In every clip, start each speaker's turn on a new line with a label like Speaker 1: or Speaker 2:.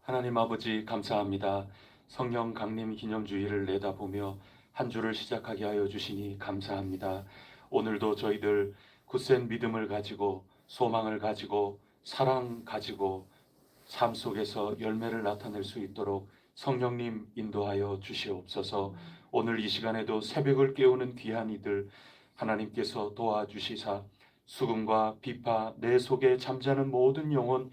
Speaker 1: 하나님 아버지 감사합니다. 성령 강림 기념주일을 내다보며 한 주를 시작하게 하여 주시니 감사합니다. 오늘도 저희들 굳센 믿음을 가지고 소망을 가지고 사랑 가지고 삶 속에서 열매를 나타낼 수 있도록 성령님 인도하여 주시옵소서. 오늘 이 시간에도 새벽을 깨우는 귀한 이들 하나님께서 도와주시사 수금과 비파 내 속에 잠자는 모든 영혼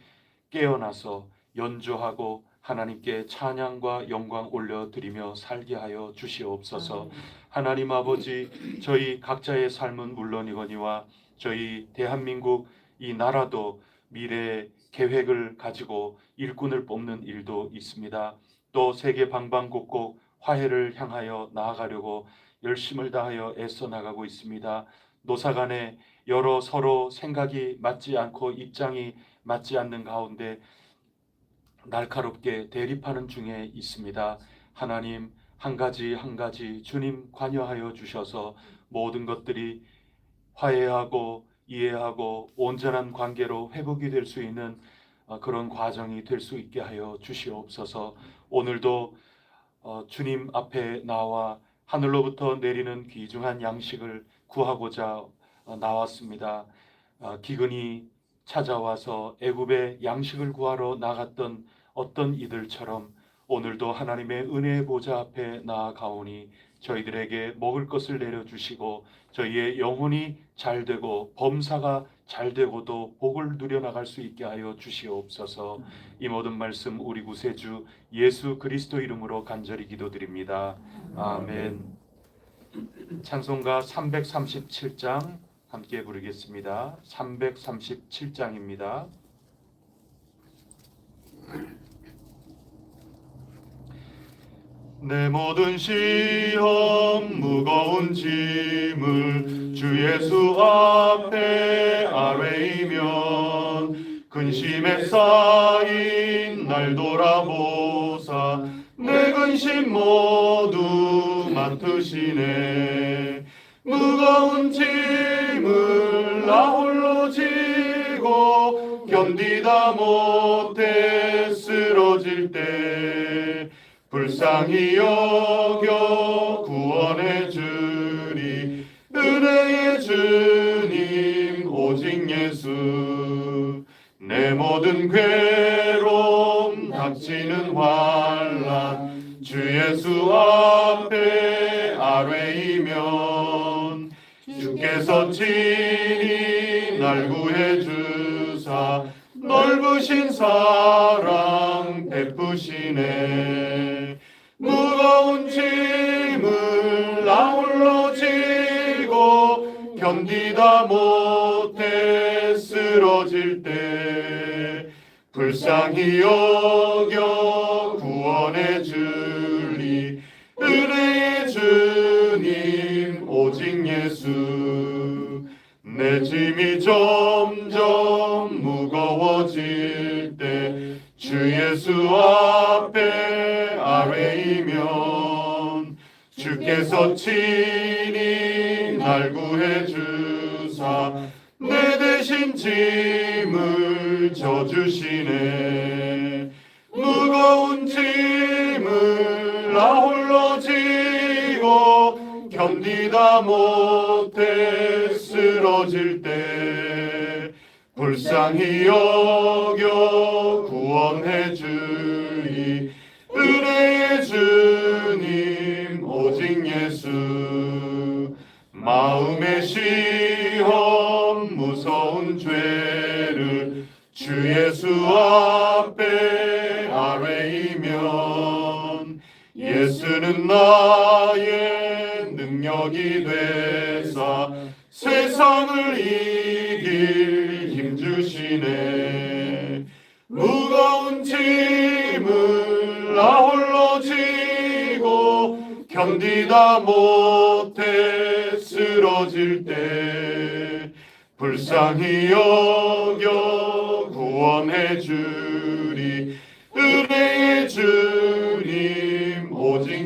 Speaker 1: 깨어나서 연주하고 하나님께 찬양과 영광 올려드리며 살게 하여 주시옵소서. 하나님 아버지, 저희 각자의 삶은 물론이거니와 저희 대한민국 이 나라도 미래 계획을 가지고 일꾼을 뽑는 일도 있습니다. 또 세계 방방곡곡 화해를 향하여 나아가려고 열심을 다하여 애써 나가고 있습니다. 노사 간에 여러 서로 생각이 맞지 않고 입장이 맞지 않는 가운데 날카롭게 대립하는 중에 있습니다. 하나님 한 가지 한 가지 주님 관여하여 주셔서 모든 것들이 화해하고 이해하고 온전한 관계로 회복이 될 수 있는 그런 과정이 될 수 있게 하여 주시옵소서. 오늘도 주님 앞에 나와 하늘로부터 내리는 귀중한 양식을 구하고자 나왔습니다. 기근이 찾아와서 애굽에 양식을 구하러 나갔던 어떤 이들처럼 오늘도 하나님의 은혜의 보좌 앞에 나아가오니 저희들에게 먹을 것을 내려주시고 저희의 영혼이 잘되고 범사가 잘되고도 복을 누려나갈 수 있게 하여 주시옵소서. 이 모든 말씀 우리 구세주 예수 그리스도 이름으로 간절히 기도드립니다. 아멘. 찬송가 337장 함께 부르겠습니다. 337장입니다. 내 모든 시험 무거운 짐을 주 예수 앞에 아뢰이면 근심에 쌓인 날 돌아보사 내 근심 모두 맡으시네. 무거운 짐을 나 홀로 지고 견디다 못해 쓰러질 때 불쌍히 여겨 구원해 주리. 은혜의 주님 오직 예수. 내 모든 괴로움 닥치는 환난 주 예수 앞에 아뢰이면 주께서 친히 날 구해 주사 넓으신 사랑 베푸시네. 무거운 짐을 나 홀로 지고 견디다 못해 쓰러질 때 불쌍히 여겨 구원해 주리. 은혜의 주님 오직 예수. 내 짐이 점점 무거워질 때 주 예수 앞에 아뢰이면 주께서 친히 날 구해 주사 내 대신 짐을 져주시네. 무거운 짐을 나 홀로 지고 견디다 못해 쓰러질 때 불쌍히 여겨 구원해 주리. 은혜의 주님 오직 예수. 마음의 시험 무서운 죄를 주 예수 앞에 아뢰이면 예수는 나의 능력이 되사 세상을 이길 힘 주시네. 무거운 짐을 나 홀로 지고 견디다 못해 쓰러질 때 불쌍히 여겨 구원해 주리. 은혜의 주님 오직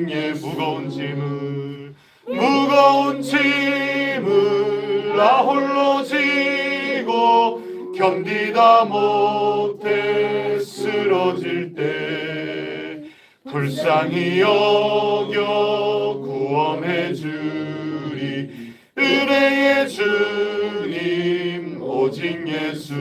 Speaker 1: 무거운 짐을 나 홀로 지고 견디다 못해 쓰러질 때 불쌍히 여겨 구원해 주리. 은혜의 주님 오직 예수.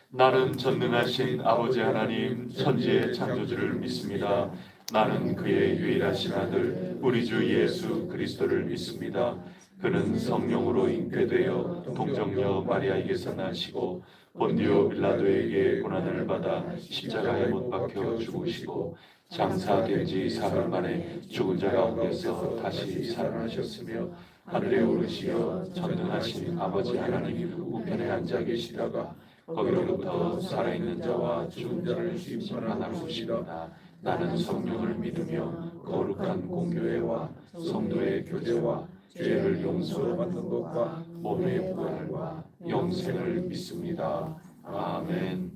Speaker 1: 나는 전능하신 아버지 하나님 천지의 창조주를 믿습니다. 나는 그의 유일하신 아들 우리 주 예수 그리스도를 믿습니다. 그는 성령으로 잉태되어 동정녀 마리아에게서 나시고 본디오 빌라도에게 고난을 받아 십자가에 못 박혀 죽으시고 장사된 지 사흘 만에 죽은 자 가운데서 다시 살아나셨으며 하늘에 오르시어 전능하신 아버지 하나님 우편에 앉아 계시다가 거기로부터 살아있는 자와 죽은 자를 심판하러 오시리라. 나는 성령을 믿으며 거룩한 공교회와 성도의 교제와 죄를 용서받는 것과 몸의 부활과 영생을 믿습니다. 아멘.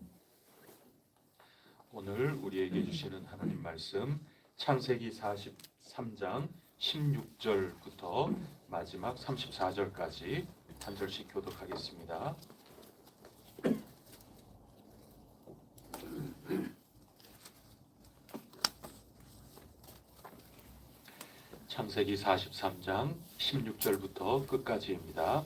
Speaker 1: 오늘 우리에게 주시는 하나님 말씀 창세기 43장 16절부터 마지막 34절까지 한 절씩 교독하겠습니다. 창세기 43장 16절부터 끝까지입니다.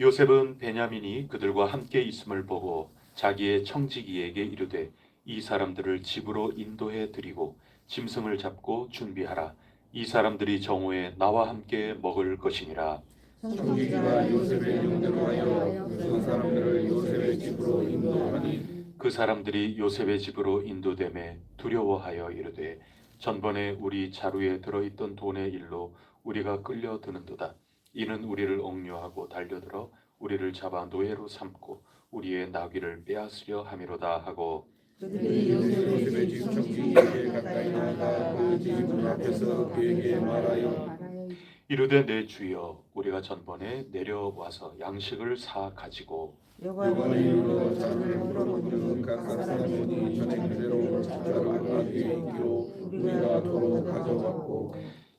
Speaker 1: 요셉은 베냐민이 그들과 함께 있음을 보고 자기의 청지기에게 이르되 이 사람들을 집으로 인도해 드리고 짐승을 잡고 준비하라. 이 사람들이 정오에 나와 함께 먹을 것이니라.
Speaker 2: 청지기가 요셉의 명대로 하여 그 사람들을 요셉의 집으로 인도하니
Speaker 1: 그 사람들이 요셉의 집으로 인도되매 두려워하여 이르되 전번에 우리 자루에 들어있던 돈의 일로 우리가 끌려드는도다. 이는 우리를 억류하고 달려들어 우리를 잡아 노예로 삼고 우리의 나귀를 빼앗으려 함이로다 하고
Speaker 2: 그들이 요셉의 집 청지기에게 가까이 나가 그 집 앞에서 그에게 말하여
Speaker 1: 이르되 내 주여 우리가 전번에 내려와서 양식을 사 가지고
Speaker 2: 여호와의 이름으로 자를 물어보니 각 사람이 전에 그대로 자루가 뒤에 있기로 우리가 도로 가져왔고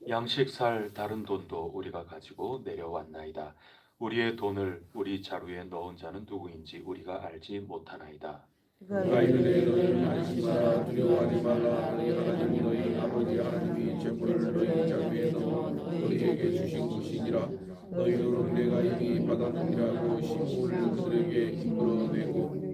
Speaker 1: 양식 살 다른 돈도 우리가 가지고 내려왔나이다. 우리의 돈을 우리 자루에 넣은 자는 누구인지 우리가 알지 못하나이다.
Speaker 2: 그가 이르되 너희는 안심하라 두려워하지 말라. 너희 하나님 너희 아버지 하나님이 재물을 너희 자루에 넣어 너희에게 주신 것이니라. 너희는 내가 이미 받았느니라고 신부를 그들에게 이끌어내고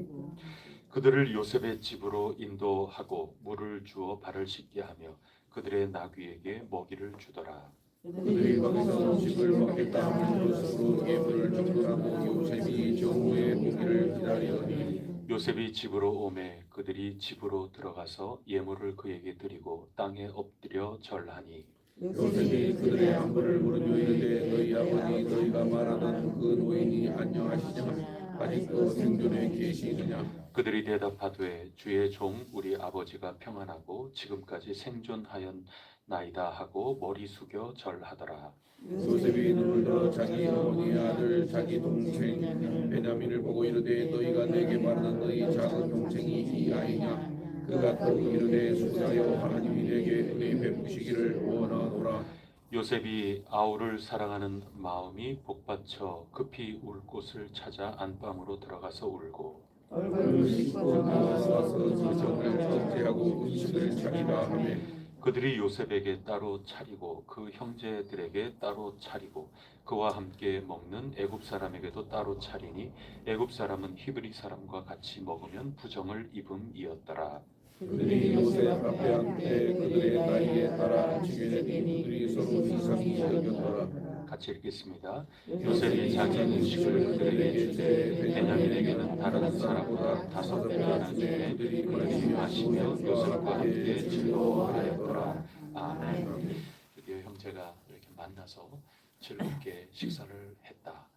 Speaker 1: 그들을 요셉의 집으로 인도하고 물을 주어 발을 씻게 하며 그들의 나귀에게 먹이를 주더라.
Speaker 2: 그들이 거기서 음식을 먹겠다 함으로써 예물을 주더라도 요셉이 정오의 오기를 기다리더니
Speaker 1: 요셉이 집으로 오매 그들이 집으로 들어가서 예물을 그에게 드리고 땅에 엎드려 절하니
Speaker 2: 요셉이 그들의 안부를 물으며 이르되 너희 아버지 너희가 말하던 그 노인이 안녕하시냐 아직도 생존해 계시느냐.
Speaker 1: 그들이 대답하되 주의 종 우리 아버지가 평안하고 지금까지 생존하였나이다 하고 머리 숙여 절하더라.
Speaker 2: 요셉이 눈을 들어 자기 어머니의 아들 자기 동생 베냐민을 보고 이르되 너희가 내게 말하는 너희 작은 동생이 이 아이냐. 그가 또 이르되 수고하여 하나님이 내게 은혜 베푸시기를 원하노라.
Speaker 1: 요셉이 아우를 사랑하는 마음이 복받쳐 급히 울 곳을 찾아 안방으로 들어가서 울고
Speaker 2: 얼굴을 씻고 나와서 그 정을 정제하고 음식을 차리라 하며
Speaker 1: 그들이 요셉에게 따로 차리고 그 형제들에게 따로 차리고 그와 함께 먹는 애굽 사람에게도 따로 차리니 애굽 사람은 히브리 사람과 같이 먹으면 부정을 입음이었더라.
Speaker 2: 그들이 요셉 앞에 앉되 그들의 나이에 따라 앉히게 되니 그들이 서로 이상히 여겼더라.
Speaker 1: 같이 읽겠습니다. 요셉이 자기 음식을 그들에게 주되 베냐민에게는 다른 사람보다 5배나 주매 그들이 마시며 요셉과 함께 즐거워하였더라. 아멘. 드디어 형제가 이렇게 만나서 즐겁게 식사를 했다.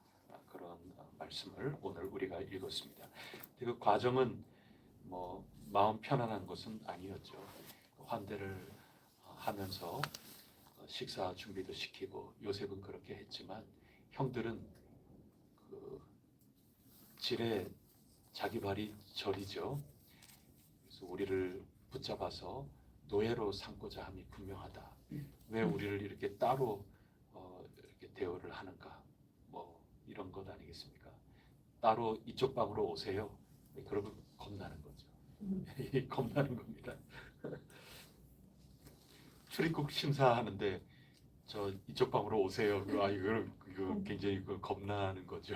Speaker 1: 그런 말씀을 오늘 우리가 읽었습니다. 그 과정은 뭐 마음 편안한 것은 아니었죠. 환대를 하면서 식사 준비도 시키고 요셉은 그렇게 했지만 형들은 그 질에 자기 발이 저리죠. 그래서 우리를 붙잡아서 노예로 삼고자 함이 분명하다. 왜 우리를 이렇게 따로 이렇게 대우를 하는가? 뭐 이런 것 아니겠습니까? 따로 이쪽 방으로 오세요. 겁나는 거죠. 겁나는 겁니다. 출입국 심사하는데 저 이쪽 방으로 오세요. 이거 굉장히 겁나는 거죠.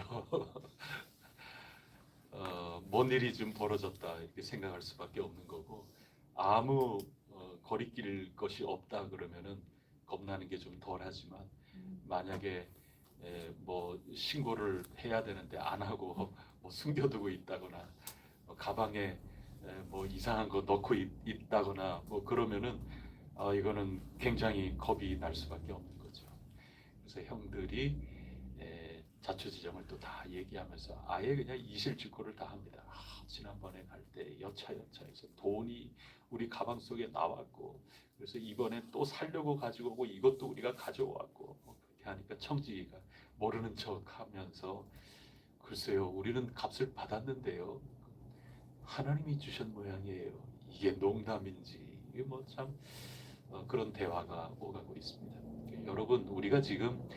Speaker 1: 뭔 일이 좀 벌어졌다 이렇게 생각할 수밖에 없는 거고 아무 거리낄 것이 없다 그러면은 겁나는 게 좀 덜하지만 만약에 뭐 신고를 해야 되는데 안 하고 뭐 숨겨두고 있다거나 가방에 뭐 이상한 거 넣고 있다거나 뭐 그러면은 이거는 굉장히 겁이 날 수밖에 없는 거죠. 그래서 형들이 자초지종을 또 다 얘기하면서 아예 그냥 이실직고를 다 합니다. 지난번에 갈 때 여차여차해서 돈이 우리 가방 속에 나왔고 그래서 이번에 또 살려고 가지고 오고 이것도 우리가 가져왔고 그렇게 하니까 청지기가 모르는 척하면서 글쎄요 우리는 값을 받았는데요 하나님이 주신 모양이에요. 이게 농담인지 이게 뭐참 그런 대화가 오가고 있습니다. 여러분 우리가 지금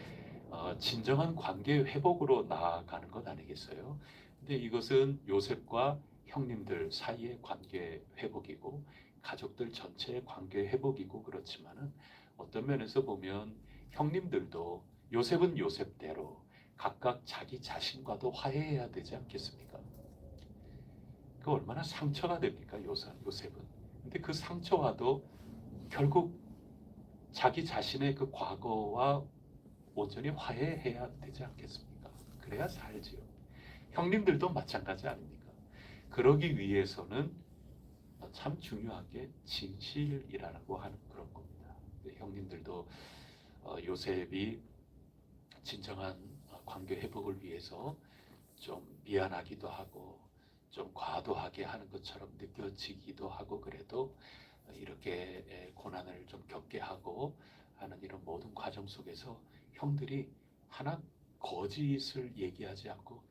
Speaker 1: 진정한 관계 회복으로 나아가는 것 아니겠어요? 근데 이것은 요셉과 형님들 사이의 관계 회복이고 가족들 전체의 관계 회복이고 그렇지만은 어떤 면에서 보면 형님들도 요셉은 요셉대로 각각 자기 자신과도 화해해야 되지 않겠습니까? 그 얼마나 상처가 됩니까 요셉은? 근데 그 상처와도 결국 자기 자신의 그 과거와 온전히 화해해야 되지 않겠습니까? 그래야 살지요. 형님들도 마찬가지 아닙니까? 그러기 위해서는 참 중요한 게 진실이라고 하는 그런 겁니다. 형님들도 요셉이 진정한 관계 회복을 위해서 좀 미안하기도 하고 좀 과도하게 하는 것처럼 느껴지기도 하고 그래도 이렇게 고난을 좀 겪게 하고 하는 이런 모든 과정 속에서 형들이 하나 거짓을 얘기하지 않고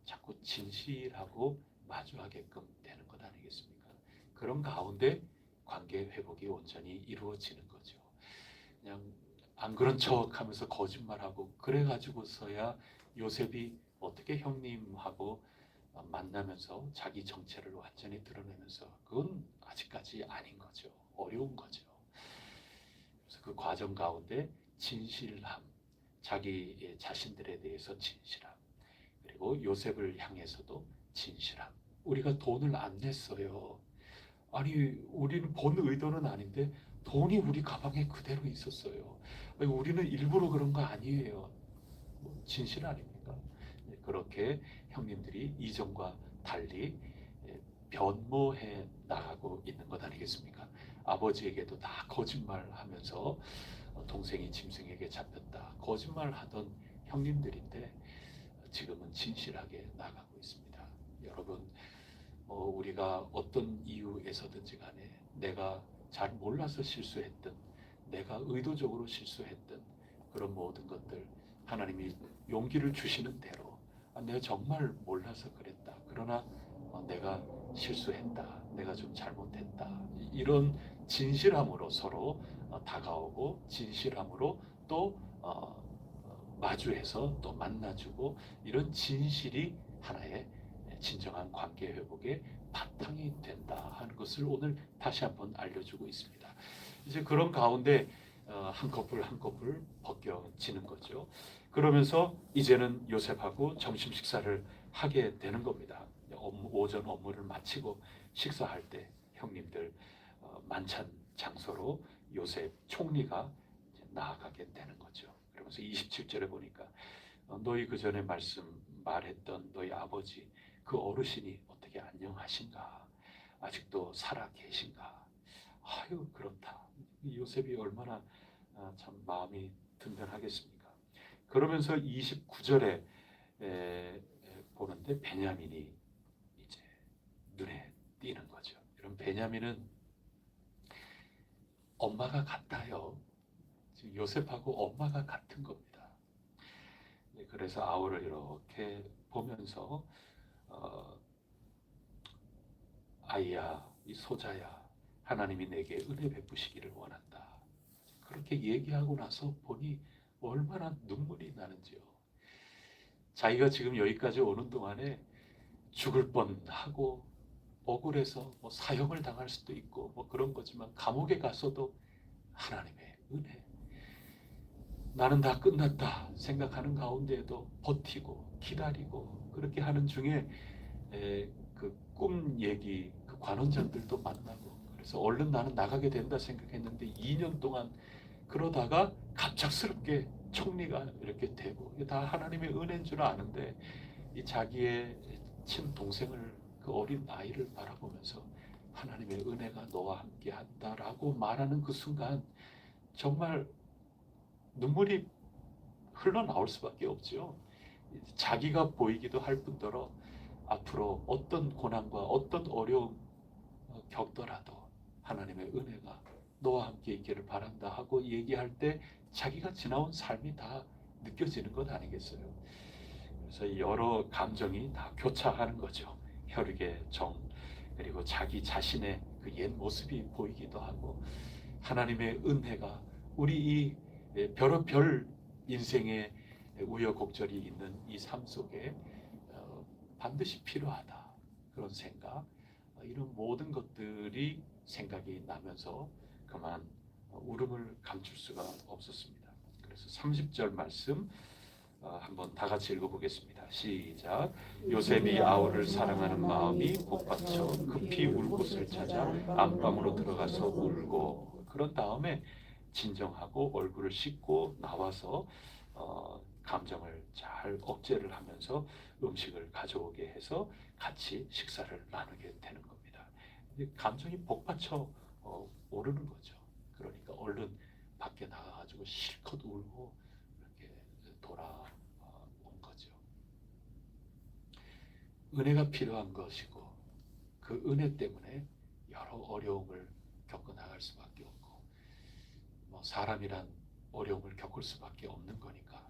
Speaker 1: 자꾸 진실하고 마주하게끔 되는 것 아니겠습니까? 그런 가운데 관계 회복이 온전히 이루어지는 거죠. 그냥 안 그런 척하면서 거짓말하고 그래가지고서야 요셉이 어떻게 형님하고 만나면서 자기 정체를 완전히 드러내면서 그건 아직까지 아닌 거죠. 어려운 거죠. 그래서 그 과정 가운데 진실함, 자기 자신들에 대해서 진실함, 그리고 요셉을 향해서도 진실함. 우리가 돈을 안 냈어요. 아니, 우리는 본 의도는 아닌데 돈이 우리 가방에 그대로 있었어요. 아니, 우리는 일부러 그런 거 아니에요. 진실 아닙니까? 그렇게 형님들이 이전과 달리 변모해 나가고 있는 것 아니겠습니까? 아버지에게도 다 거짓말하면서 동생이 짐승에게 잡혔다. 거짓말하던 형님들인데 지금은 진실하게 나가고 있습니다. 여러분, 우리가 어떤 이유에서든지 간에 내가 잘 몰라서 실수했든 내가 의도적으로 실수했든 그런 모든 것들 하나님이 용기를 주시는 대로 내가 정말 몰라서 그랬다. 그러나 내가 실수했다. 내가 좀 잘못했다. 이런 진실함으로 서로 다가오고 진실함으로 또 마주해서 또 만나주고 이런 진실이 하나의 진정한 관계 회복의 바탕이 된다 하는 것을 오늘 다시 한번 알려주고 있습니다. 이제 그런 가운데 한 커플 한 커플 벗겨지는 거죠. 그러면서 이제는 요셉하고 점심 식사를 하게 되는 겁니다. 오전 업무를 마치고 식사할 때 형님들 만찬 장소로 요셉 총리가 나아가게 되는 거죠. 그러면서 27절에 보니까 너희 그 전에 말했던 너희 아버지 그 어르신이 어떻게 안녕하신가? 아직도 살아 계신가? 아유 그렇다. 요셉이 얼마나 참 마음이 든든하겠습니까? 그러면서 29절에 보는데 베냐민이 이제 눈에 띄는 거죠. 여러분 베냐민은 엄마가 같아요. 지금 요셉하고 엄마가 같은 겁니다. 그래서 아우를 이렇게 보면서 아이야, 이 소자야, 하나님이 내게 은혜 베푸시기를 원한다. 그렇게 얘기하고 나서 보니 얼마나 눈물이 나는지요. 자기가 지금 여기까지 오는 동안에 죽을 뻔하고 억울해서 뭐 사형을 당할 수도 있고 뭐 그런 거지만 감옥에 갔어도 하나님의 은혜. 나는 다 끝났다 생각하는 가운데에도 버티고 기다리고 그렇게 하는 중에 그 꿈 얘기 그 관원장들도 만나고 그래서 얼른 나는 나가게 된다 생각했는데 2년 동안 그러다가 갑작스럽게 총리가 이렇게 되고 이게 다 하나님의 은혜인 줄 아는데 이 자기의 친동생을 그 어린 아이를 바라보면서 하나님의 은혜가 너와 함께 한다라고 말하는 그 순간 정말 눈물이 흘러나올 수밖에 없죠. 자기가 보이기도 할 뿐더러 앞으로 어떤 고난과 어떤 어려움 겪더라도 하나님의 은혜가 너와 함께 있기를 바란다 하고 얘기할 때 자기가 지나온 삶이 다 느껴지는 것 아니겠어요? 그래서 여러 감정이 다 교차하는 거죠. 혈육의 정 그리고 자기 자신의 그 옛 모습이 보이기도 하고 하나님의 은혜가 우리 이 별의별 인생의 우여곡절이 있는 이 삶 속에 반드시 필요하다 그런 생각 이런 모든 것들이 생각이 나면서 그만 울음을 감출 수가 없었습니다. 그래서 30절 말씀 한번 다 같이 읽어보겠습니다. 시작. 요셉이 아우를 사랑하는 마음이 복받쳐 급히 울 곳을 찾아 안방으로 들어가서 울고 그런 다음에 진정하고 얼굴을 씻고 나와서 감정을 잘 억제를 하면서 음식을 가져오게 해서 같이 식사를 나누게 되는 겁니다. 감정이 복받쳐 오르는 거죠. 그러니까 얼른 밖에 나가가지고 실컷 울고 이렇게 돌아온 거죠. 은혜가 필요한 것이고 그 은혜 때문에 여러 어려움을 겪어 나갈 수밖에 없고 사람이란 어려움을 겪을 수밖에 없는 거니까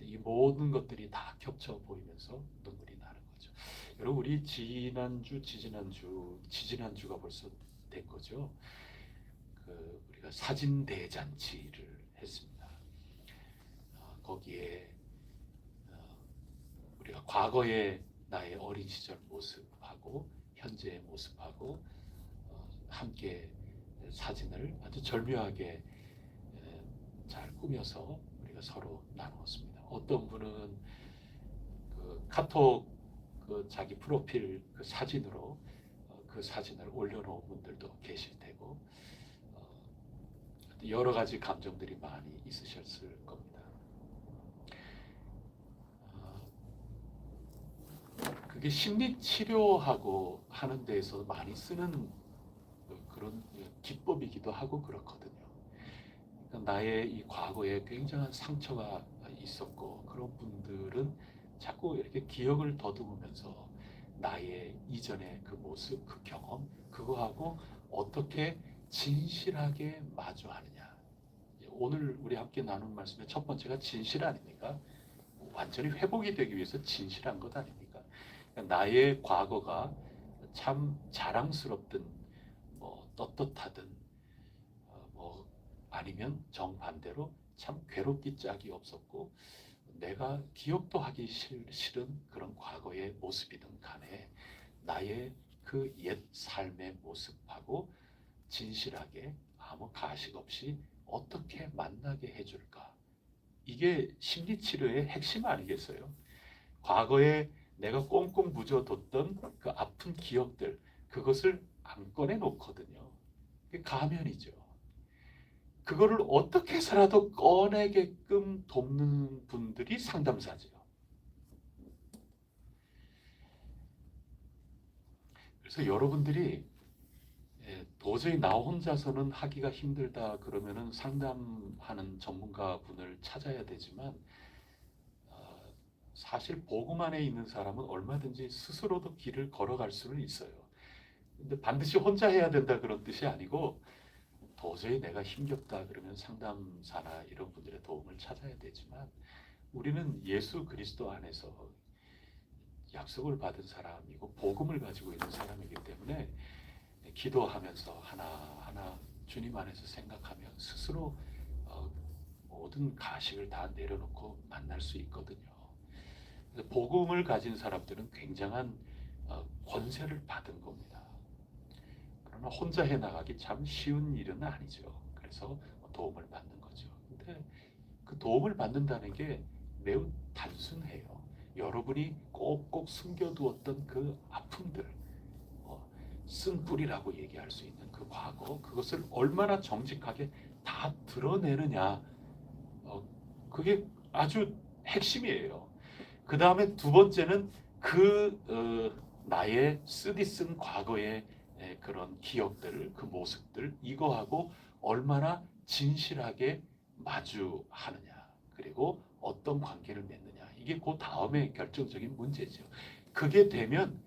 Speaker 1: 이 모든 것들이 다 겹쳐 보이면서 눈물이 나는 거죠. 여러분 우리 지지난주가 벌써 된 거죠. 우리가 사진 대잔치를 했습니다. 거기에 우리가 과거의 나의 어린 시절 모습하고 현재의 모습하고 함께 사진을 아주 절묘하게 잘 꾸며서 우리가 서로 나누었습니다. 어떤 분은 그 카톡 그 자기 프로필 그 사진으로 그 사진을 올려놓은 분들도 계실 테고 여러 가지 감정들이 많이 있으셨을 겁니다. 그게 심리 치료하고 하는 데에서 많이 쓰는 그런 기법이기도 하고 그렇거든요. 그러니까 나의 이 과거에 굉장한 상처가 있었고 그런 분들은 자꾸 이렇게 기억을 더듬으면서 나의 이전의 그 모습, 그 경험, 그거하고 어떻게 진실하게 마주하느냐. 오늘 우리 함께 나눈 말씀의 첫 번째가 진실 아닙니까? 완전히 회복이 되기 위해서 진실한 것 아닙니까? 그러니까 나의 과거가 참 자랑스럽든 뭐 떳떳하든 뭐 아니면 정반대로 참 괴롭기 짝이 없었고 내가 기억도 하기 싫은 그런 과거의 모습이든 간에 나의 그 옛 삶의 모습하고 진실하게 아무 가식 없이 어떻게 만나게 해줄까? 이게 심리치료의 핵심 아니겠어요? 과거에 내가 꽁꽁 묻어뒀던 그 아픈 기억들 그것을 안 꺼내놓거든요. 그게 가면이죠. 그거를 어떻게 해서라도 꺼내게끔 돕는 분들이 상담사죠. 그래서 여러분들이 도저히 나 혼자서는 하기가 힘들다 그러면은 상담하는 전문가 분을 찾아야 되지만 사실 복음 안에 있는 사람은 얼마든지 스스로도 길을 걸어갈 수는 있어요. 근데 반드시 혼자 해야 된다 그런 뜻이 아니고 도저히 내가 힘겹다 그러면 상담사나 이런 분들의 도움을 찾아야 되지만 우리는 예수 그리스도 안에서 약속을 받은 사람이고 복음을 가지고 있는 사람이기 때문에 기도하면서 하나하나 주님 안에서 생각하면 스스로 모든 가식을 다 내려놓고 만날 수 있거든요. 복음을 가진 사람들은 굉장한 권세를 받은 겁니다. 그러나 혼자 해나가기 참 쉬운 일은 아니죠. 그래서 도움을 받는 거죠. 근데 그 도움을 받는다는 게 매우 단순해요. 여러분이 꼭꼭 숨겨두었던 그 아픔들, 쓴뿌리라고 얘기할 수 있는 그 과거, 그것을 얼마나 정직하게 다 드러내느냐, 그게 아주 핵심이에요. 그 다음에 두 번째는 나의 쓰디쓴 과거의 그런 기억들, 그 모습들, 이거하고 얼마나 진실하게 마주하느냐, 그리고 어떤 관계를 맺느냐, 이게 그 다음에 결정적인 문제죠. 그게 되면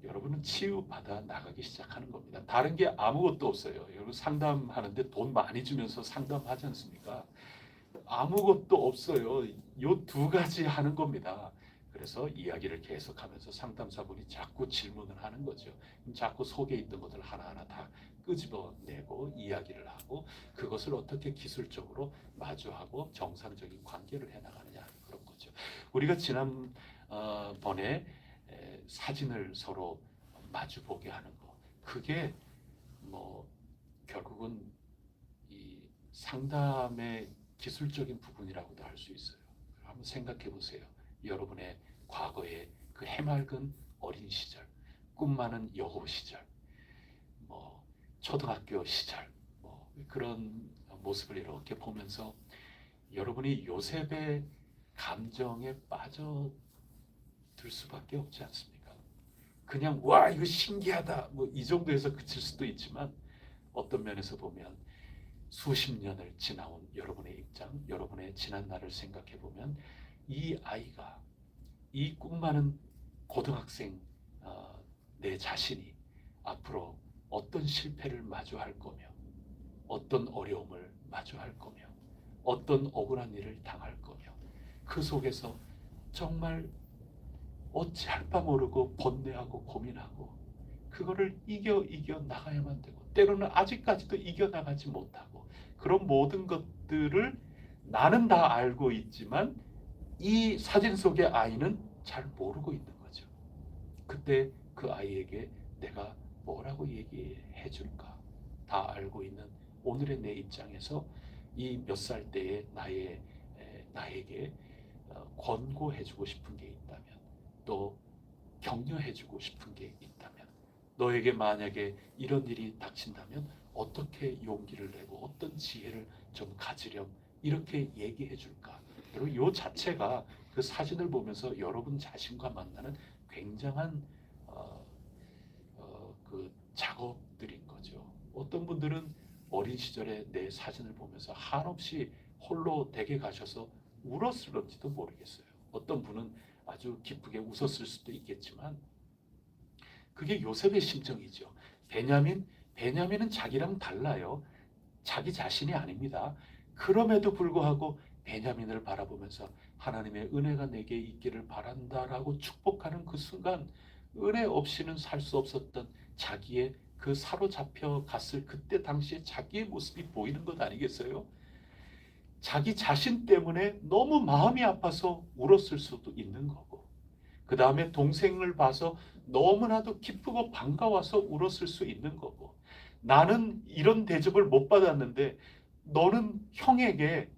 Speaker 1: 여러분은 치유받아 나가기 시작하는 겁니다. 다른 게 아무것도 없어요. 여러분 상담하는데 돈 많이 주면서 상담하지 않습니까? 아무것도 없어요. 요 두 가지 하는 겁니다. 그래서 이야기를 계속하면서 상담사분이 자꾸 질문을 하는 거죠. 자꾸 속에 있던 것들 하나하나 다 끄집어내고 이야기를 하고 그것을 어떻게 기술적으로 마주하고 정상적인 관계를 해나가느냐, 그런 거죠. 우리가 지난번에 사진을 서로 마주보게 하는 거, 그게 뭐 결국은 이 상담의 기술적인 부분이라고도 할 수 있어요. 한번 생각해 보세요. 여러분의 과거의 그 해맑은 어린 시절, 꿈 많은 여고 시절, 뭐 초등학교 시절, 뭐 그런 모습을 이렇게 보면서 여러분이 요셉의 감정에 빠져들 수밖에 없지 않습니까? 그냥 와 이거 신기하다 뭐 이 정도에서 그칠 수도 있지만 어떤 면에서 보면 수십 년을 지나온 여러분의 입장, 여러분의 지난 날을 생각해 보면 이 아이가, 이 꿈 많은 고등학생 내 자신이 앞으로 어떤 실패를 마주할 거며, 어떤 어려움을 마주할 거며, 어떤 억울한 일을 당할 거며, 그 속에서 정말 어찌할 바 모르고 번뇌하고 고민하고 그거를 이겨 나가야만 되고, 때로는 아직까지도 이겨 나가지 못하고, 그런 모든 것들을 나는 다 알고 있지만 이 사진 속의 아이는 잘 모르고 있는 거죠. 그때 그 아이에게 내가 뭐라고 얘기해 줄까? 다 알고 있는 오늘의 내 입장에서 이 몇 살 때의 나에게 권고해 주고 싶은 게 있다면, 또 격려해 주고 싶은 게 있다면, 너에게 만약에 이런 일이 닥친다면 어떻게 용기를 내고 어떤 지혜를 좀 가지렴, 이렇게 얘기해 줄까? 그리고 이 자체가 그 사진을 보면서 여러분 자신과 만나는 굉장한 그 작업들인 거죠. 어떤 분들은 어린 시절에 내 사진을 보면서 한없이 홀로 댁에 가셔서 울었을런지도 모르겠어요. 어떤 분은 아주 기쁘게 웃었을 수도 있겠지만 그게 요셉의 심정이죠. 베냐민은 자기랑 달라요. 자기 자신이 아닙니다. 그럼에도 불구하고 베냐민을 바라보면서 하나님의 은혜가 내게 있기를 바란다라고 축복하는 그 순간, 은혜 없이는 살 수 없었던 자기의 그 사로잡혀 갔을 그때 당시에 자기의 모습이 보이는 것 아니겠어요? 자기 자신 때문에 너무 마음이 아파서 울었을 수도 있는 거고, 그 다음에 동생을 봐서 너무나도 기쁘고 반가워서 울었을 수 있는 거고, 나는 이런 대접을 못 받았는데 너는 형에게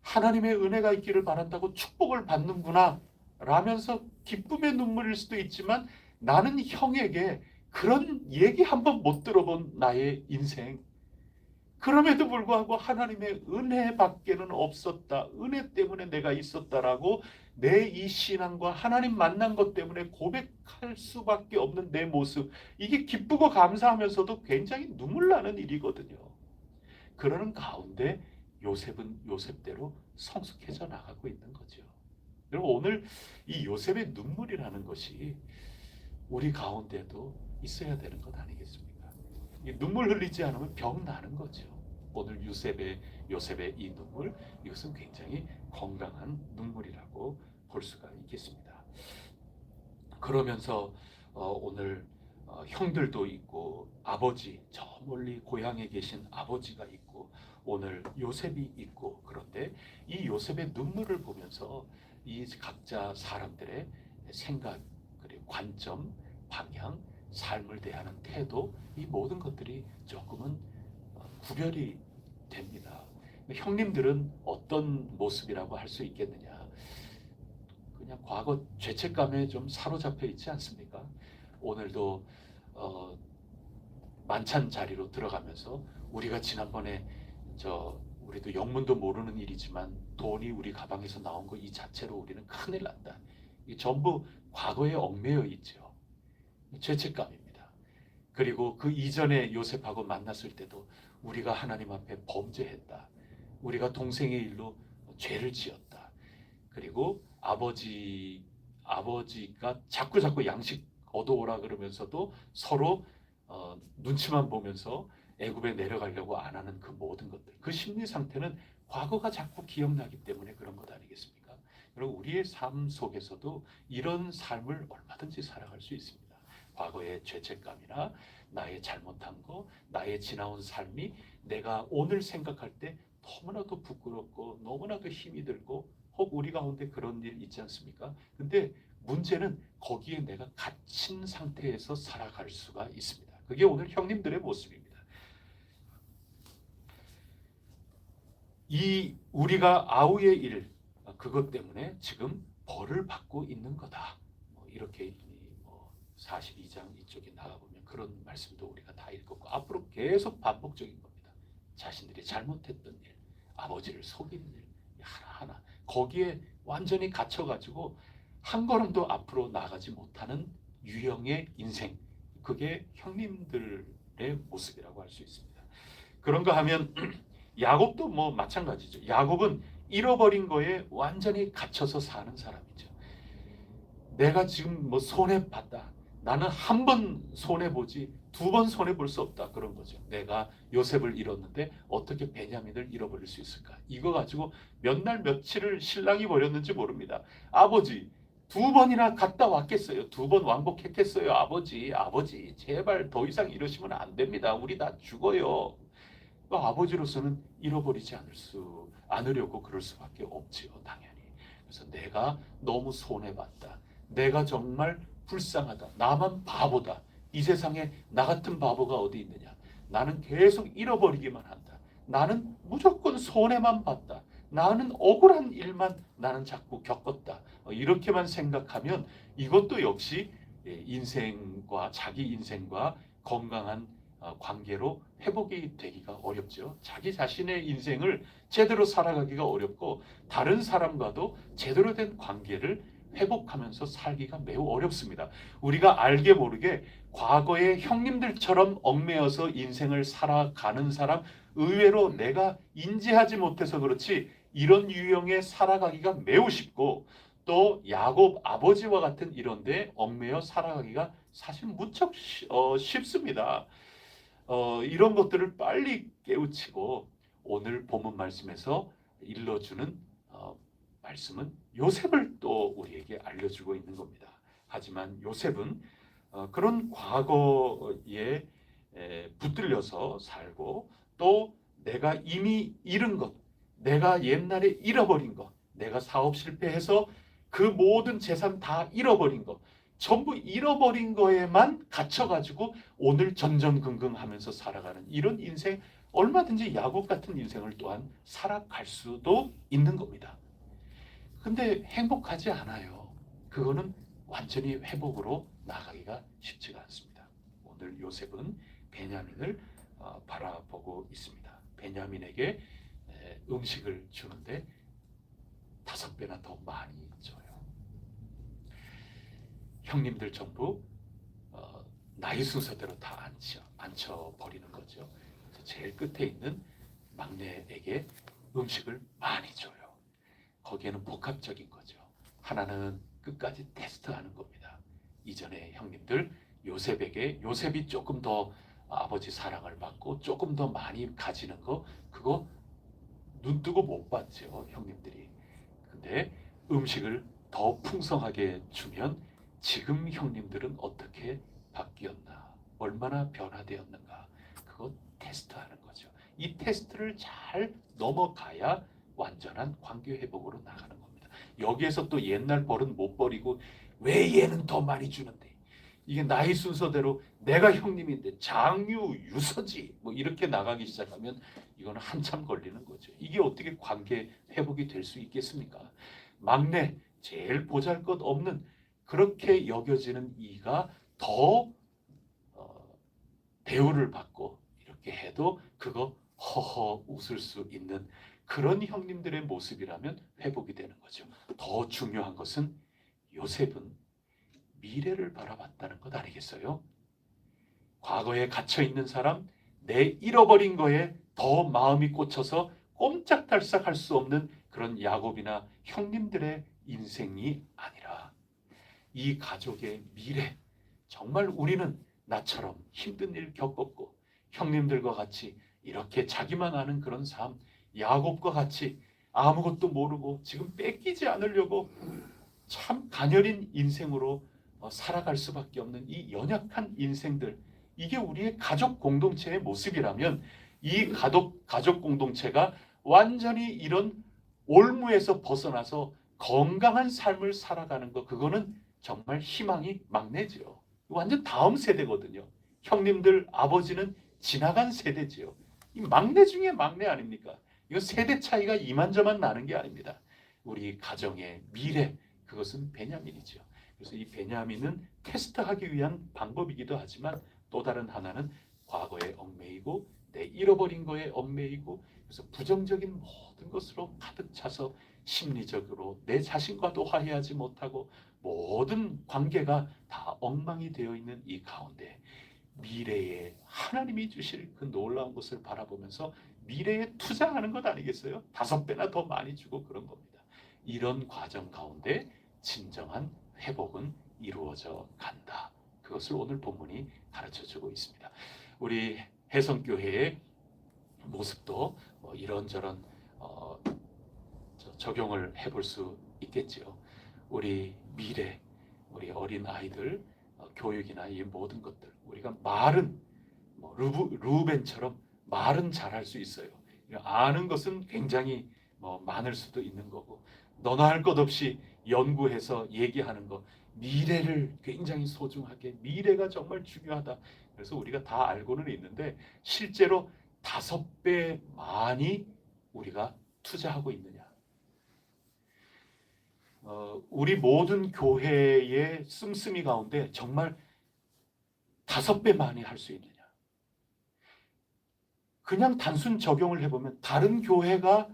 Speaker 1: 하나님의 은혜가 있기를 바란다고 축복을 받는구나 라면서 기쁨의 눈물일 수도 있지만, 나는 형에게 그런 얘기 한번 못 들어본 나의 인생, 그럼에도 불구하고 하나님의 은혜밖에는 없었다, 은혜 때문에 내가 있었다라고 내 이 신앙과 하나님 만난 것 때문에 고백할 수밖에 없는 내 모습, 이게 기쁘고 감사하면서도 굉장히 눈물 나는 일이거든요. 그러는 가운데 요셉은 요셉대로 성숙해져 나가고 있는 거죠. 여러분, 오늘 이 요셉의 눈물이라는 것이 우리 가운데도 있어야 되는 것 아니겠습니까? 눈물 흘리지 않으면 병 나는 거죠. 오늘 요셉의 이 눈물, 이것은 굉장히 건강한 눈물이라고 볼 수가 있겠습니다. 그러면서 오늘 형들도 있고 아버지, 저 멀리 고향에 계신 아버지가 있고 오늘 요셉이 있고, 그런데 이 요셉의 눈물을 보면서 이 각자 사람들의 생각, 그리고 관점, 방향, 삶을 대하는 태도, 이 모든 것들이 조금은 구별이 됩니다. 형님들은 어떤 모습이라고 할 수 있겠느냐? 그냥 과거 죄책감에 좀 사로잡혀 있지 않습니까? 오늘도 만찬 자리로 들어가면서 우리가 지난번에 우리도 영문도 모르는 일이지만 돈이 우리 가방에서 나온 거 이 자체로 우리는 큰일 났다. 이 전부 과거에 얽매여 있죠. 죄책감입니다. 그리고 그 이전에 요셉하고 만났을 때도 우리가 하나님 앞에 범죄했다. 우리가 동생의 일로 죄를 지었다. 그리고 아버지가 자꾸 양식 얻어오라 그러면서도 서로 눈치만 보면서 애굽에 내려가려고 안 하는 그 모든 것들, 그 심리 상태는 과거가 자꾸 기억나기 때문에 그런 것 아니겠습니까? 여러분, 우리의 삶 속에서도 이런 삶을 얼마든지 살아갈 수 있습니다. 과거의 죄책감이나 나의 잘못한 거, 나의 지나온 삶이 내가 오늘 생각할 때 너무나도 부끄럽고 너무나도 힘이 들고 혹 우리 가운데 그런 일 있지 않습니까? 근데 문제는 거기에 내가 갇힌 상태에서 살아갈 수가 있습니다. 그게 오늘 형님들의 모습입니다. 이 우리가 아우의 일, 그것 때문에 지금 벌을 받고 있는 거다. 이렇게 42장 이쪽에 나가보면 그런 말씀도 우리가 다 읽었고 앞으로 계속 반복적인 겁니다. 자신들이 잘못했던 일, 아버지를 속인 일 하나하나 거기에 완전히 갇혀가지고 한 걸음도 앞으로 나가지 못하는 유형의 인생, 그게 형님들의 모습이라고 할 수 있습니다. 그런가 하면 야곱도 마찬가지죠. 야곱은 잃어버린 거에 완전히 갇혀서 사는 사람이죠. 내가 지금 손해봤다. 나는 한 번 손해보지 2번 손해볼 수 없다. 그런 거죠. 내가 요셉을 잃었는데 어떻게 베냐민을 잃어버릴 수 있을까? 이거 가지고 몇 날 며칠을 신랑이 버렸는지 모릅니다. 아버지 2번이나 갔다 왔겠어요. 2번 왕복했겠어요. 아버지 제발 더 이상 이러시면 안 됩니다. 우리 다 죽어요. 아버지로서는 잃어버리지 않으려고 그럴 수밖에 없지요. 당연히. 그래서 내가 너무 손해봤다. 내가 정말 불쌍하다. 나만 바보다. 이 세상에 나 같은 바보가 어디 있느냐. 나는 계속 잃어버리기만 한다. 나는 무조건 손해만 봤다. 나는 억울한 일만 나는 자꾸 겪었다. 이렇게만 생각하면 이것도 역시 자기 인생과 건강한 관계로 회복이 되기가 어렵죠. 자기 자신의 인생을 제대로 살아가기가 어렵고 다른 사람과도 제대로 된 관계를 회복하면서 살기가 매우 어렵습니다. 우리가 알게 모르게 과거의 형님들처럼 얽매여서 인생을 살아가는 사람 의외로 내가 인지하지 못해서 그렇지 이런 유형의 살아가기가 매우 쉽고 또 야곱 아버지와 같은 이런 데 얽매여 살아가기가 사실 무척 쉽습니다. 이런 것들을 빨리 깨우치고 오늘 본문 말씀에서 일러주는 말씀은 요셉을 또 우리에게 알려주고 있는 겁니다. 하지만 요셉은 그런 과거에 붙들려서 살고 또 내가 이미 잃은 것, 내가 옛날에 잃어버린 것, 내가 사업 실패해서 그 모든 재산 다 잃어버린 것, 전부 잃어버린 거에만 갇혀가지고 오늘 전전긍긍하면서 살아가는 이런 인생, 얼마든지 야곱 같은 인생을 또한 살아갈 수도 있는 겁니다. 근데 행복하지 않아요. 그거는 완전히 회복으로 나가기가 쉽지가 않습니다. 오늘 요셉은 베냐민을 바라보고 있습니다. 베냐민에게 음식을 주는데 5배나 더 많이 줘요. 형님들 전부 나이 순서대로 다 앉혀버리는 거죠. 그래서 제일 끝에 있는 막내에게 음식을 많이 줘요. 거기에는 복합적인 거죠. 하나는 끝까지 테스트하는 겁니다. 이전에 형님들 요셉이 조금 더 아버지 사랑을 받고 조금 더 많이 가지는 거, 그거 눈 뜨고 못 봤죠, 형님들이. 근데 음식을 더 풍성하게 주면 지금 형님들은 어떻게 바뀌었나, 얼마나 변화되었는가, 그거 테스트하는 거죠. 이 테스트를 잘 넘어가야 완전한 관계 회복으로 나가는 겁니다. 여기에서 또 옛날 버릇 못 버리고 왜 얘는 더 많이 주는데? 이게 나이 순서대로 내가 형님인데 장유, 유서지 뭐 이렇게 나가기 시작하면 이거는 한참 걸리는 거죠. 이게 어떻게 관계 회복이 될 수 있겠습니까? 막내, 제일 보잘것없는 그렇게 여겨지는 이가 더 대우를 받고 이렇게 해도 그거 허허 웃을 수 있는 그런 형님들의 모습이라면 회복이 되는 거죠. 더 중요한 것은 요셉은 미래를 바라봤다는 것 아니겠어요? 과거에 갇혀 있는 사람, 내 잃어버린 거에 더 마음이 꽂혀서 꼼짝달싹 할 수 없는 그런 야곱이나 형님들의 인생이 아니라 이 가족의 미래, 정말 우리는 나처럼 힘든 일 겪었고 형님들과 같이 이렇게 자기만 아는 그런 삶, 야곱과 같이 아무것도 모르고 지금 뺏기지 않으려고 참 가녀린 인생으로 살아갈 수밖에 없는 이 연약한 인생들, 이게 우리의 가족 공동체의 모습이라면 이 가족 공동체가 완전히 이런 올무에서 벗어나서 건강한 삶을 살아가는 것, 그거는 정말 희망이 막내지요. 완전 다음 세대거든요. 형님들, 아버지는 지나간 세대지요. 이 막내 중에 막내 아닙니까? 이거 세대 차이가 이만저만 나는 게 아닙니다. 우리 가정의 미래, 그것은 베냐민이죠. 그래서 이 베냐민은 테스트하기 위한 방법이기도 하지만 또 다른 하나는 과거에 얽매이고 내 잃어버린 거에 얽매이고 그래서 부정적인 모든 것으로 가득 차서 심리적으로 내 자신과도 화해하지 못하고 모든 관계가 다 엉망이 되어 있는 이 가운데 미래에 하나님이 주실 그 놀라운 것을 바라보면서 미래에 투자하는 것 아니겠어요? 5배나 더 많이 주고 그런 겁니다. 이런 과정 가운데 진정한 회복은 이루어져 간다. 그것을 오늘 본문이 가르쳐주고 있습니다. 우리 해성교회의 모습도 이런저런 적용을 해볼 수 있겠지요. 우리 미래, 우리 어린 아이들 교육이나 이 모든 것들, 우리가 말은 루벤처럼 말은 잘할 수 있어요. 아는 것은 굉장히 많을 수도 있는 거고, 너나 할 것 없이 연구해서 얘기하는 것, 미래를 굉장히 소중하게, 미래가 정말 중요하다. 그래서 우리가 다 알고는 있는데 실제로 5배 많이 우리가 투자하고 있느냐? 우리 모든 교회의 씀씀이 가운데 정말 5배 많이 할 수 있느냐? 그냥 단순 적용을 해보면 다른 교회가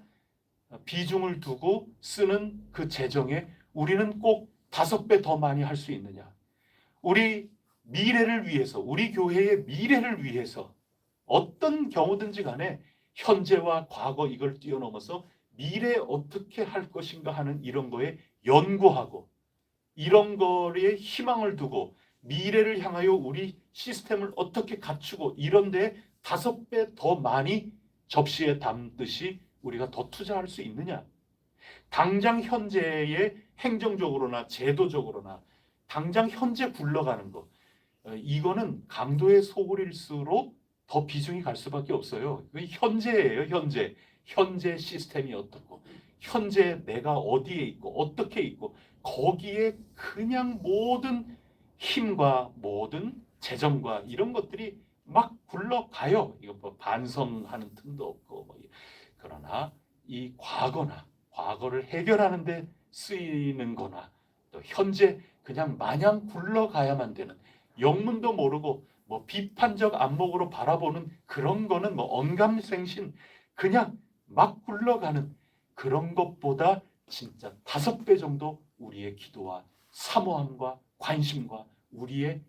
Speaker 1: 비중을 두고 쓰는 그 재정에 우리는 꼭 5배 더 많이 할 수 있느냐? 우리 미래를 위해서, 우리 교회의 미래를 위해서 어떤 경우든지 간에 현재와 과거 이걸 뛰어넘어서 미래에 어떻게 할 것인가 하는 이런 거에 연구하고 이런 거에 희망을 두고 미래를 향하여 우리 시스템을 어떻게 갖추고 이런 데에 5배 더 많이 접시에 담듯이 우리가 더 투자할 수 있느냐? 당장 현재의 행정적으로나 제도적으로나 당장 현재 굴러가는 거, 이거는 강도의 소굴일수록 더 비중이 갈 수밖에 없어요. 현재예요, 현재. 현재 시스템이 어떻고, 현재 내가 어디에 있고, 어떻게 있고, 거기에 그냥 모든 힘과 모든 재정과 이런 것들이 막 굴러가요. 이거 뭐 반성하는 틈도 없고, 그러나 이 과거를 해결하는 데 쓰이는 거나 또 현재 그냥 마냥 굴러가야만 되는 영문도 모르고 비판적 안목으로 바라보는 그런 거는 언감생심 그냥 막 굴러가는 그런 것보다 진짜 5배 정도 우리의 기도와 사모함과 관심과 우리의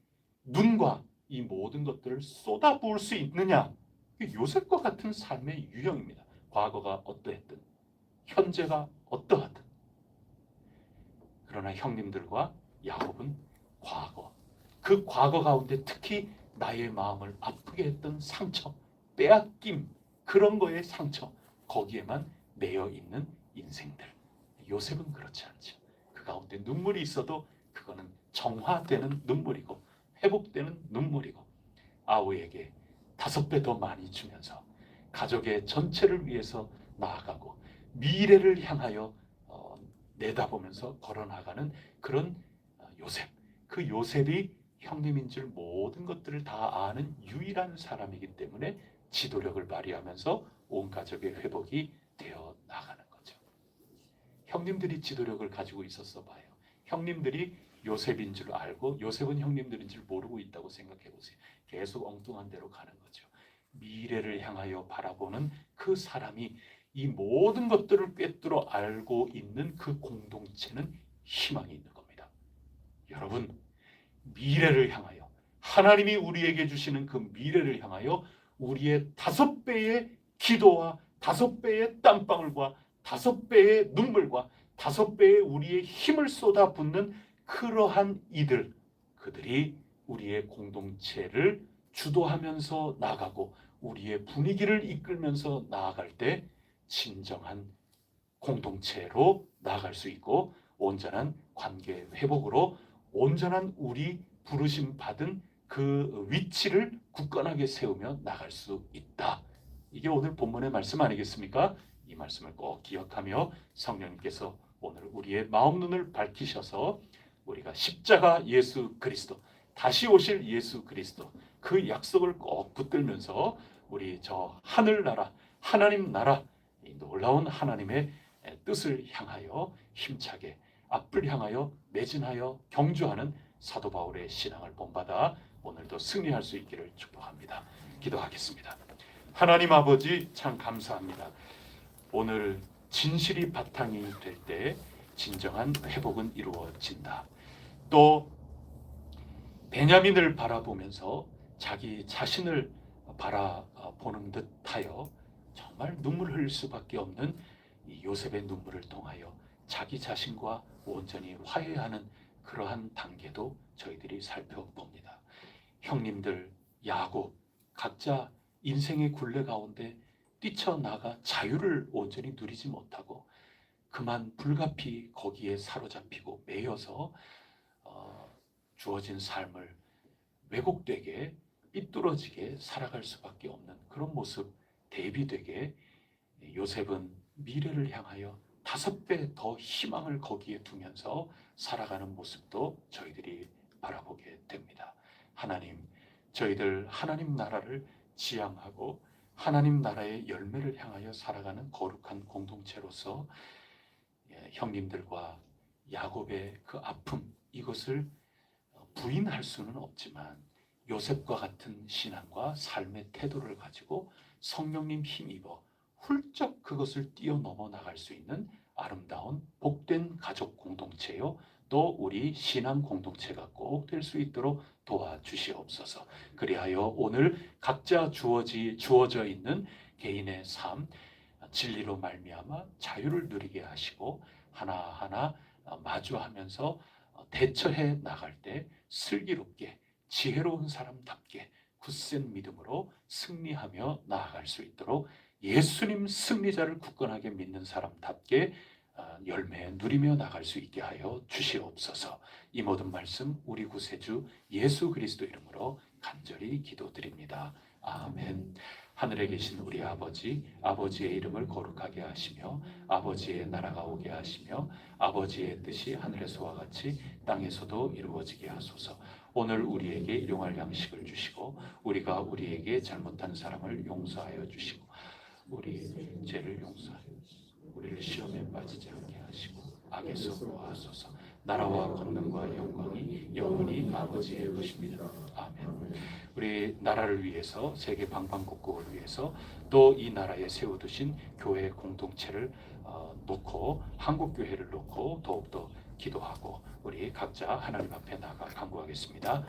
Speaker 1: 눈과 이 모든 것들을 쏟아부을 수 있느냐? 요셉과 같은 삶의 유형입니다. 과거가 어떠했든 현재가 어떠하든. 그러나 형님들과 야곱은 그 과거 가운데 특히 나의 마음을 아프게 했던 상처, 빼앗김, 그런 거의 상처, 거기에만 매여 있는 인생들. 요셉은 그렇지 않죠. 그 가운데 눈물이 있어도 그거는 정화되는 눈물이고 회복되는 눈물이고 아우에게 5배 더 많이 주면서 가족의 전체를 위해서 나아가고 미래를 향하여 내다보면서 걸어나가는 그런 요셉. 그 요셉이 형님인 줄 모든 것들을 다 아는 유일한 사람이기 때문에 지도력을 발휘하면서 온 가족의 회복이 되어 나가는 거죠. 형님들이 지도력을 가지고 있었어 봐요. 형님들이 요셉인 줄 알고 요셉은 형님들인 줄 모르고 있다고 생각해 보세요. 계속 엉뚱한 데로 가는 거죠. 미래를 향하여 바라보는 그 사람이 이 모든 것들을 꿰뚫어 알고 있는 그 공동체는 희망이 있는 겁니다. 여러분, 미래를 향하여 하나님이 우리에게 주시는 그 미래를 향하여 우리의 5배의 기도와 5배의 땀방울과 5배의 눈물과 5배의 우리의 힘을 쏟아붓는 그러한 이들, 그들이 우리의 공동체를 주도하면서 나가고 우리의 분위기를 이끌면서 나아갈 때 진정한 공동체로 나아갈 수 있고 온전한 관계 회복으로 온전한 우리 부르심 받은 그 위치를 굳건하게 세우며 나갈 수 있다. 이게 오늘 본문의 말씀 아니겠습니까? 이 말씀을 꼭 기억하며 성령님께서 오늘 우리의 마음 눈을 밝히셔서 우리가 십자가 예수 그리스도, 다시 오실 예수 그리스도 그 약속을 꼭 붙들면서 우리 저 하늘나라, 하나님 나라, 이 놀라운 하나님의 뜻을 향하여 힘차게 앞을 향하여 매진하여 경주하는 사도 바울의 신앙을 본받아 오늘도 승리할 수 있기를 축복합니다. 기도하겠습니다. 하나님 아버지, 참 감사합니다. 오늘 진실이 바탕이 될 때 진정한 회복은 이루어진다. 또 베냐민을 바라보면서 자기 자신을 바라보는 듯하여 정말 눈물 흘릴 수밖에 없는 이 요셉의 눈물을 통하여 자기 자신과 온전히 화해하는 그러한 단계도 저희들이 살펴봅니다. 형님들 야곱 각자 인생의 굴레 가운데 뛰쳐나가 자유를 온전히 누리지 못하고 그만 불가피 거기에 사로잡히고 매여서 주어진 삶을 왜곡되게 삐뚤어지게 살아갈 수밖에 없는 그런 모습 대비되게 요셉은 미래를 향하여 5배 더 희망을 거기에 두면서 살아가는 모습도 저희들이 바라보게 됩니다. 하나님, 저희들 하나님 나라를 지향하고 하나님 나라의 열매를 향하여 살아가는 거룩한 공동체로서 형님들과 야곱의 그 아픔, 이것을 부인할 수는 없지만 요셉과 같은 신앙과 삶의 태도를 가지고 성령님 힘입어 훌쩍 그것을 뛰어넘어 나갈 수 있는 아름다운 복된 가족 공동체요, 또 우리 신앙 공동체가 꼭 될 수 있도록 도와주시옵소서. 그리하여 오늘 각자 주어져 있는 개인의 삶, 진리로 말미암아 자유를 누리게 하시고 하나하나 마주하면서 대처해 나갈 때 슬기롭게 지혜로운 사람답게 굳센 믿음으로 승리하며 나아갈 수 있도록 예수님 승리자를 굳건하게 믿는 사람답게 열매 누리며 나갈 수 있게 하여 주시옵소서. 이 모든 말씀 우리 구세주 예수 그리스도 이름으로 간절히 기도드립니다. 아멘. 하늘에 계신 우리 아버지, 아버지의 이름을 거룩하게 하시며 아버지의 나라가 오게 하시며 아버지의 뜻이 하늘에서와 같이 땅에서도 이루어지게 하소서. 오늘 우리에게 일용할 양식을 주시고 우리가 우리에게 잘못한 사람을 용서하여 주시고 우리 죄를 용서하여 우리를 시험에 빠지지 않게 하시고 악에서 구하소서. 나라와 권능과 영광이 영원히 아버지의 것입니다. 아멘. 우리 나라를 위해서 세계 방방곡곡을 위해서 또 이 나라에 세워두신 교회 공동체를 놓고 한국교회를 놓고 더욱더 기도하고 우리 각자 하나님 앞에 나가 간구하겠습니다.